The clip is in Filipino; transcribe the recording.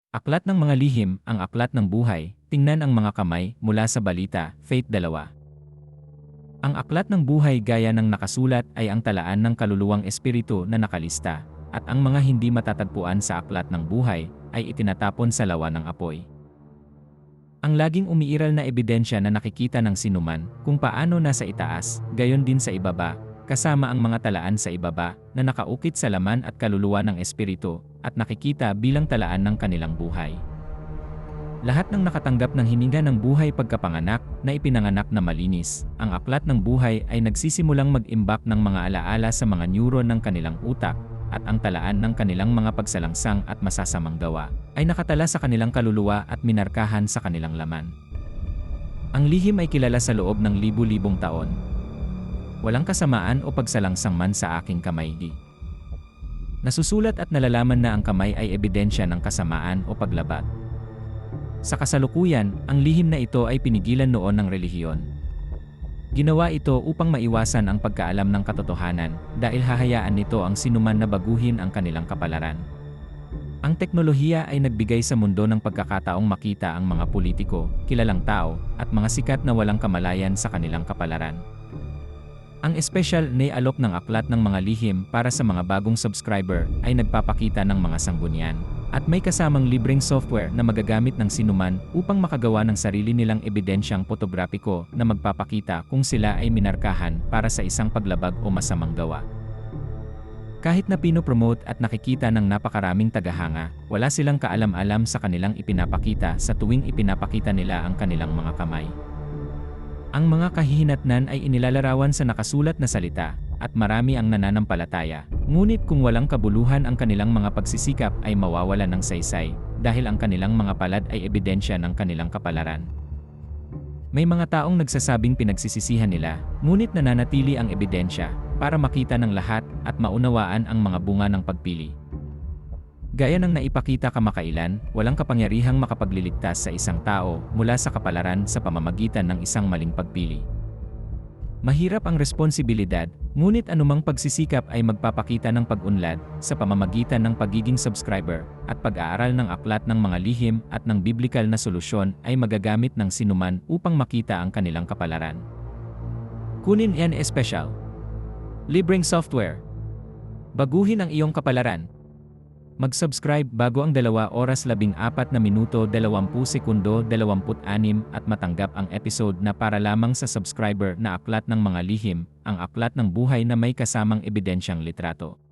Aklat ng mga lihim, ang aklat ng buhay, tingnan ang mga kamay, mula sa balita, Faith 2. Ang aklat ng buhay gaya ng nakasulat ay ang talaan ng kaluluwang espiritu na nakalista, at ang mga hindi matatagpuan sa aklat ng buhay ay itinatapon sa lawa ng apoy. Ang laging umiiral na ebidensya na nakikita ng sinuman kung paano nasa itaas, gayon din sa ibaba, kasama ang mga talaan sa ibaba na nakaukit sa laman at kaluluwa ng espiritu at nakikita bilang talaan ng kanilang buhay. Lahat ng nakatanggap ng hininga ng buhay pagkapanganak na ipinanganak na malinis, ang aklat ng buhay ay nagsisimulang mag-imbak ng mga alaala sa mga neuron ng kanilang utak at ang talaan ng kanilang mga pagsalangsang at masasamang gawa ay nakatala sa kanilang kaluluwa at minarkahan sa kanilang laman. Ang lihim ay kilala sa loob ng libu-libong taon. Walang kasamaan o pagsalangsang man sa aking kamay. Nasusulat at nalalaman na ang kamay ay ebidensya ng kasamaan o paglabat. Sa kasalukuyan, ang lihim na ito ay pinigilan noon ng relihiyon. Ginawa ito upang maiwasan ang pagkaalam ng katotohanan dahil hahayaan nito ang sinuman na baguhin ang kanilang kapalaran. Ang teknolohiya ay nagbigay sa mundo ng pagkakataong makita ang mga politiko, kilalang tao, at mga sikat na walang kamalayan sa kanilang kapalaran. Ang espesyal na alok ng aklat ng mga lihim para sa mga bagong subscriber ay nagpapakita ng mga sanggunian at may kasamang libreng software na magagamit ng sinuman upang makagawa ng sarili nilang ebidensyang fotografiko na magpapakita kung sila ay minarkahan para sa isang paglabag o masamang gawa. Kahit na pinopromote at nakikita ng napakaraming tagahanga, wala silang kaalam-alam sa kanilang ipinapakita sa tuwing ipinapakita nila ang kanilang mga kamay. Ang mga kahihinatnan ay inilalarawan sa nakasulat na salita, at marami ang nananampalataya. Ngunit kung walang kabuluhan ang kanilang mga pagsisikap ay mawawalan ng saysay, dahil ang kanilang mga palad ay ebidensya ng kanilang kapalaran. May mga taong nagsasabing pinagsisisihan nila, ngunit nananatili ang ebidensya, para makita ng lahat at maunawaan ang mga bunga ng pagpili. Gaya ng naipakita kamakailan, walang kapangyarihang makapagliligtas sa isang tao mula sa kapalaran sa pamamagitan ng isang maling pagpili. Mahirap ang responsibilidad, ngunit anumang pagsisikap ay magpapakita ng pag-unlad sa pamamagitan ng pagiging subscriber at pag-aaral ng aklat ng mga lihim at ng biblikal na solusyon ay magagamit ng sinuman upang makita ang kanilang kapalaran. Kunin yan espesyal. Libreng software. Baguhin ang iyong kapalaran. Mag-subscribe bago ang 2 oras 14 na minuto 20 sekundo 26 at matanggap ang episode na para lamang sa subscriber na aklat ng mga lihim, ang aklat ng buhay na may kasamang ebidensyang litrato.